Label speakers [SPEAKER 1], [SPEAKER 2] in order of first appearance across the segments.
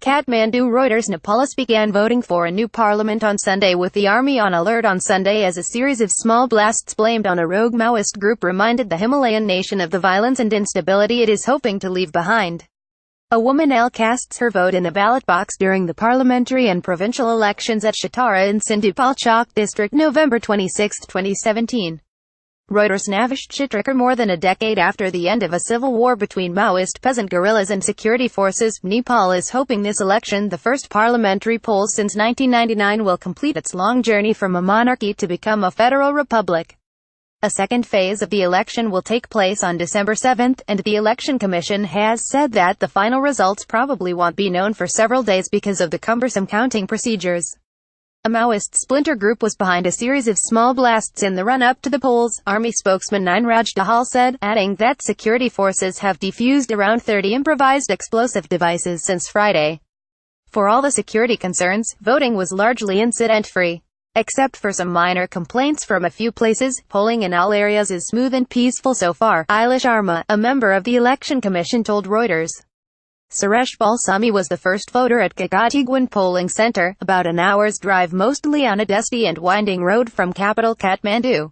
[SPEAKER 1] Kathmandu Reuters Nepalis began voting for a new parliament on Sunday, with the army on alert on Sunday as a series of small blasts blamed on a rogue Maoist group reminded the Himalayan nation of the violence and instability it is hoping to leave behind. A woman casts her vote in a ballot box during the parliamentary and provincial elections at Chautara in Sindhupalchok District November 26, 2017. REUTERSNavesh ChitrakarMore. More than a decade after the end of a civil war between Maoist peasant guerrillas and security forces, Nepal is hoping this election, the first parliamentary poll since 1999, will complete its long journey from a monarchy to become a federal republic. A second phase of the election will take place on December 7, and the Election Commission has said that the final results probably won't be known for several days because of the cumbersome counting procedures. A Maoist splinter group was behind a series of small blasts in the run-up to the polls, Army spokesman Raj Dahal said, adding that security forces have defused around 30 improvised explosive devices since Friday. For all the security concerns, voting was largely incident-free. Except for some minor complaints from a few places, polling in all areas is smooth and peaceful so far, Eilish Sharma, a member of the Election Commission, told Reuters. Suresh Balsami was the first voter at KATHMANDU polling center, about an hour's drive mostly on a dusty and winding road from capital Kathmandu.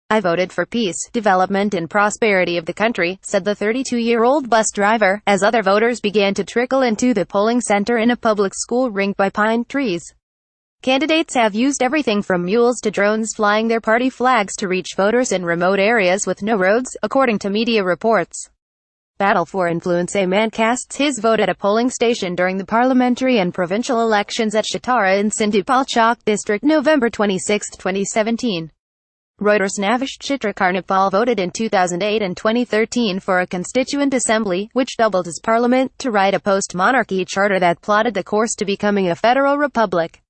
[SPEAKER 1] "I voted for peace, development and prosperity of the country," said the 32-year-old bus driver, as other voters began to trickle into the polling center in a public school ringed by pine trees. Candidates have used everything from mules to drones flying their party flags to reach voters in remote areas with no roads, according to media reports. Battle for influence. A man casts his vote at a polling station during the parliamentary and provincial elections at Chautara in Sindhupalchok District November 26, 2017. REUTERSNavesh ChitrakarMore voted in 2008 and 2013 for a constituent assembly, which doubled as parliament, to write a post-monarchy charter that plotted the course to becoming a federal republic.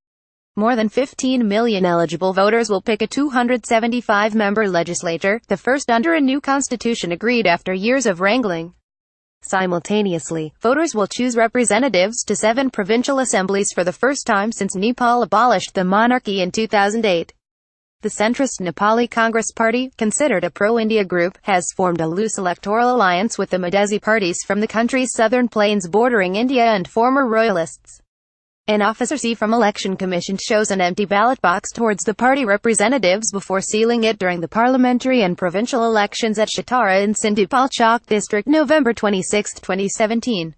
[SPEAKER 1] More than 15 million eligible voters will pick a 275-member legislature, the first under a new constitution agreed after years of wrangling. Simultaneously, voters will choose representatives to 7 provincial assemblies for the first time since Nepal abolished the monarchy in 2008. The centrist Nepali Congress Party, considered a pro-India group, has formed a loose electoral alliance with the Madhesi parties from the country's southern plains bordering India and former royalists. An officer from Election Commission shows an empty ballot box towards the party representatives before sealing it during the parliamentary and provincial elections at Chautara in Sindhupalchok District November 26, 2017.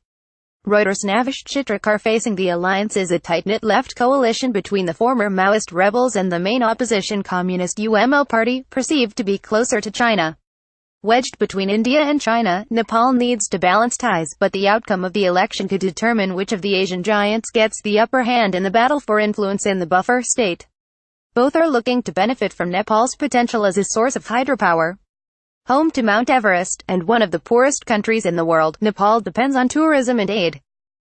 [SPEAKER 1] REUTERSNavesh Chitrakar. Facing the alliance is a tight-knit left coalition between the former Maoist rebels and the main opposition Communist UML party, perceived to be closer to China. Wedged between India and China, Nepal needs to balance ties, but the outcome of the election could determine which of the Asian giants gets the upper hand in the battle for influence in the buffer state. Both are looking to benefit from Nepal's potential as a source of hydropower. Home to Mount Everest, and one of the poorest countries in the world, Nepal depends on tourism and aid.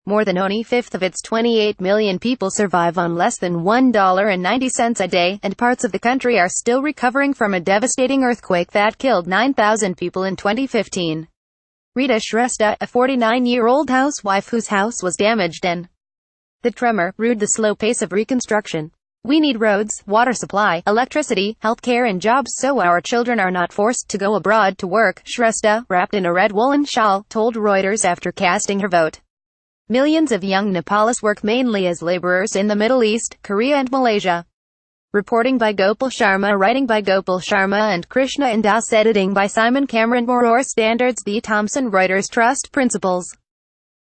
[SPEAKER 1] More than a fifth of its 28 million people survive on less than $1.90 a day, and parts of the country are still recovering from a devastating earthquake that killed 9,000 people in 2015. Rita Shrestha, a 49-year-old housewife whose house was damaged in the tremor, rued the slow pace of reconstruction. "We need roads, water supply, electricity, healthcare and jobs so our children are not forced to go abroad to work," Shrestha, wrapped in a red woolen shawl, told Reuters after casting her vote. Millions of young Nepalis work mainly as laborers in the Middle East, Korea and Malaysia. Reporting by Gopal Sharma. Writing by Gopal Sharma and Krishna Indas. Editing by Simon Cameron. More standards. The Thomson Reuters Trust Principles.